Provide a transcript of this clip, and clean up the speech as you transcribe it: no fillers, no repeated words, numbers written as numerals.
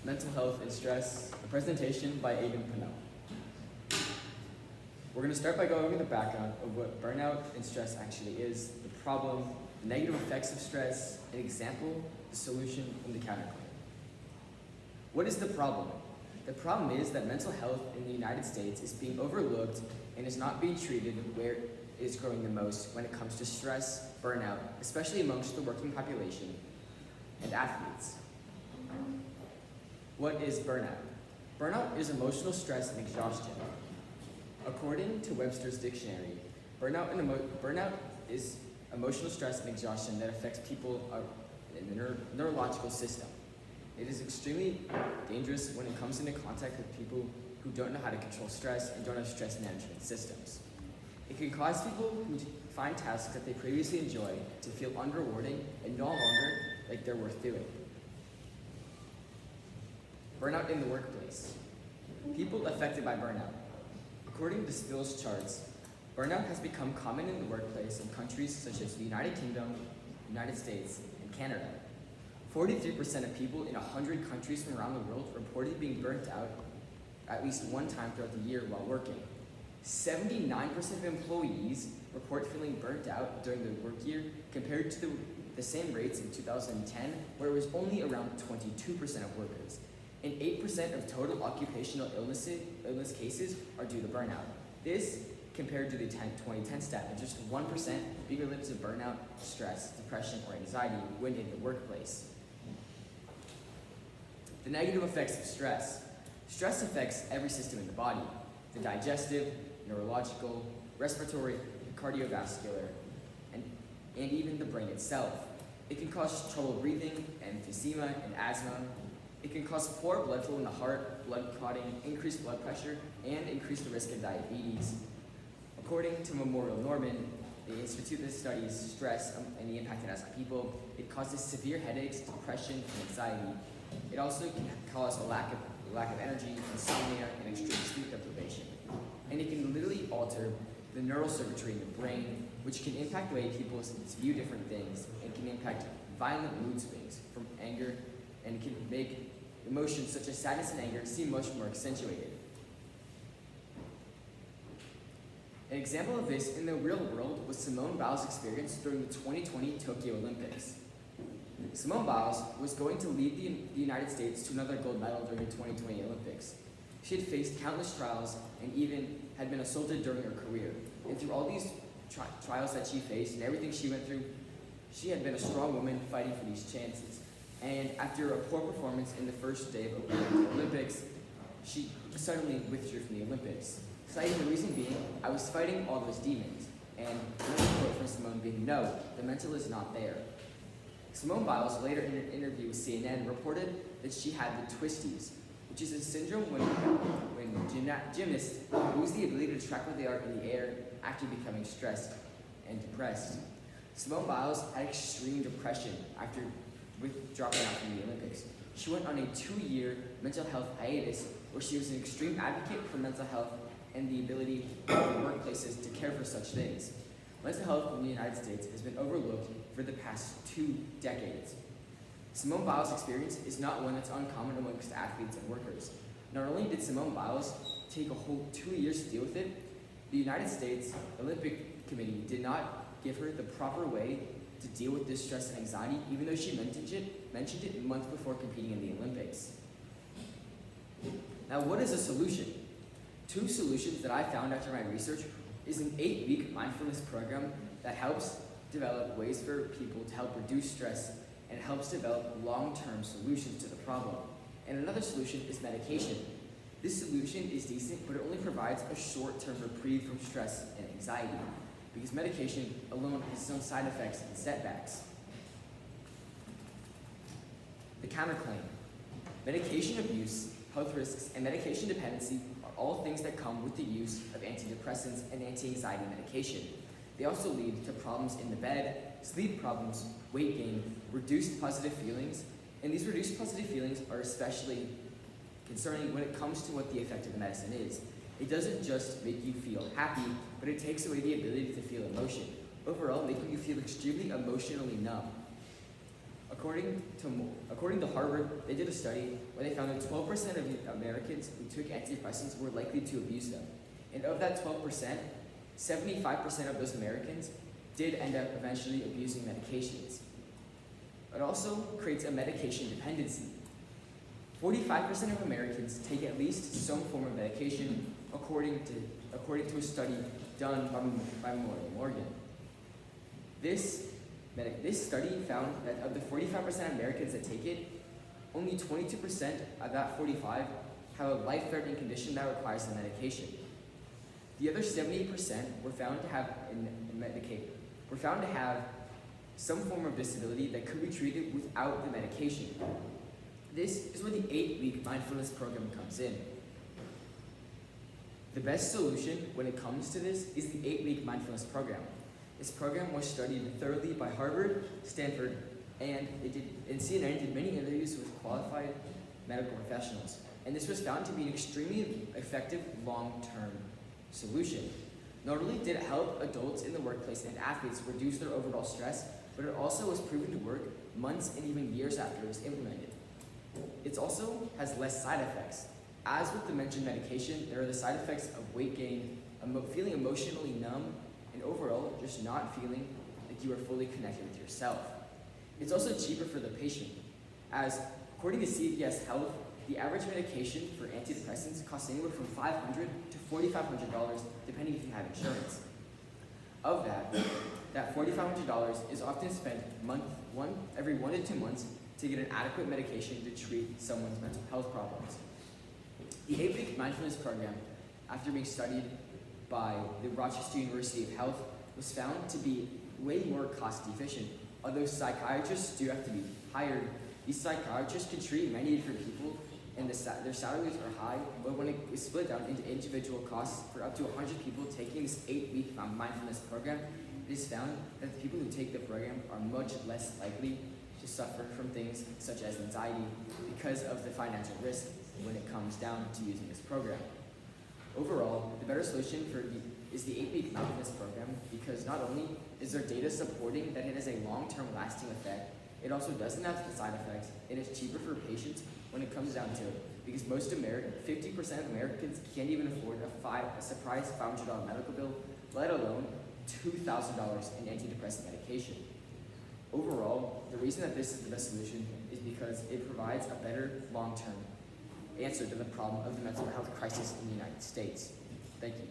Mental Health and Stress, a presentation by Aiden Pinnell. We're going to start by going over the background of what burnout and stress actually is, the problem, the negative effects of stress, an example, the solution, and the counterclaim. What is the problem? The problem is that mental health in the United States is being overlooked and is not being treated where it is growing the most when it comes to stress, burnout, especially amongst the working population and athletes. What is burnout? Burnout is emotional stress and exhaustion. According to Webster's dictionary, burnout is emotional stress and exhaustion that affects people in the neurological system. It is extremely dangerous when it comes into contact with people who don't know how to control stress and don't have stress management systems. It can cause people who find tasks that they previously enjoyed to feel unrewarding and no longer like they're worth doing. Burnout in the workplace. People affected by burnout. According to Spill's charts, burnout has become common in the workplace in countries such as the United Kingdom, United States, and Canada. 43% of people in 100 countries from around the world reported being burnt out at least one time throughout the year while working. 79% of employees report feeling burnt out during the work year compared to the same rates in 2010, where it was only around 22% of workers. And 8% of total occupational illness cases are due to burnout. This compared to the 2010 stat of just 1% being related to burnout, stress, depression, or anxiety when in the workplace. The negative effects of stress. Stress affects every system in the body: the digestive, neurological, respiratory, cardiovascular, and even the brain itself. It can cause trouble breathing, emphysema, and asthma. It can cause poor blood flow in the heart, blood clotting, increased blood pressure, and increase the risk of diabetes. According to Memorial Norman, the institute that studies stress and the impact it has on people, it causes severe headaches, depression, and anxiety. It also can cause a lack of energy, insomnia, and extreme sleep deprivation. And it can literally alter the neural circuitry in the brain, which can impact the way people view different things, and can impact violent mood swings from anger, and can make emotions such as sadness and anger seem much more accentuated. An example of this in the real world was Simone Biles' experience during the 2020 Tokyo Olympics. Simone Biles was going to lead the United States to another gold medal during the 2020 Olympics. She had faced countless trials and even had been assaulted during her career. And through all these trials that she faced and everything she went through, she had been a strong woman fighting for these chances. And after a poor performance in the first day of the Olympics, she suddenly withdrew from the Olympics, citing the reason being, "I was fighting all those demons." And another quote from Simone being, "No, the mental is not there." Simone Biles later in an interview with CNN reported that she had the twisties, which is a syndrome when gymnasts lose the ability to track where they are in the air after becoming stressed and depressed. Simone Biles had extreme depression after dropping out from the Olympics. She went on a 2-year mental health hiatus where she was an extreme advocate for mental health and the ability of workplaces to care for such things. Mental health in the United States has been overlooked for the past 2 decades. Simone Biles' experience is not one that's uncommon amongst athletes and workers. Not only did Simone Biles take a whole 2 years to deal with it, the United States Olympic Committee did not give her the proper way to deal with this stress and anxiety, even though she mentioned it months before competing in the Olympics. Now, what is a solution? 2 solutions that I found after my research is an 8-week mindfulness program that helps develop ways for people to help reduce stress and helps develop long-term solutions to the problem. And another solution is medication. This solution is decent, but it only provides a short-term reprieve from stress and anxiety, because medication alone has its own side effects and setbacks. The counterclaim. Medication abuse, health risks, and medication dependency are all things that come with the use of antidepressants and anti-anxiety medication. They also lead to problems in the bed, sleep problems, weight gain, reduced positive feelings, and these reduced positive feelings are especially concerning when it comes to what the effect of the medicine is. It doesn't just make you feel happy, but it takes away the ability to feel emotion, overall making you feel extremely emotionally numb. According to Harvard, they did a study where they found that 12% of Americans who took antidepressants were likely to abuse them. And of that 12%, 75% of those Americans did end up eventually abusing medications. It also creates a medication dependency. 45% of Americans take at least some form of medication, according to a study done by Memorial Morgan. This study found that of the 45% of Americans that take it, only 22% of that 45 have a life-threatening condition that requires the medication. The other 78% were found to have some form of disability that could be treated without the medication. This is where the 8-week mindfulness program comes in. The best solution when it comes to this is the 8-week mindfulness program. This program was studied thoroughly by Harvard, Stanford, and CNN did many interviews with qualified medical professionals. And this was found to be an extremely effective long-term solution. Not only did it help adults in the workplace and athletes reduce their overall stress, but it also was proven to work months and even years after it was implemented. It also has less side effects. As with the mentioned medication, there are the side effects of weight gain, feeling emotionally numb, and overall just not feeling like you are fully connected with yourself. It's also cheaper for the patient, as according to CVS Health, the average medication for antidepressants costs anywhere from $500 to $4,500, depending if you have insurance. Of that $4,500 is often spent every 1 to 2 months to get an adequate medication to treat someone's mental health problems. The 8-week mindfulness program, after being studied by the Rochester University of Health, was found to be way more cost efficient. Although psychiatrists do have to be hired, these psychiatrists can treat many different people and their salaries are high, but when it is split down into individual costs for up to 100 people taking this 8-week mindfulness program, it is found that the people who take the program are much less likely to suffer from things such as anxiety because of the financial risk when it comes down to using this program. Overall, the better solution is the 8-week mindfulness program, because not only is there data supporting that it has a long-term lasting effect, it also doesn't have the side effects. It is cheaper for patients when it comes down to it, because 50% of Americans can't even afford a surprise $500 medical bill, let alone $2,000 in antidepressant medication. Overall, the reason that this is the best solution is because it provides a better long-term answer to the problem of the mental health crisis in the United States. Thank you.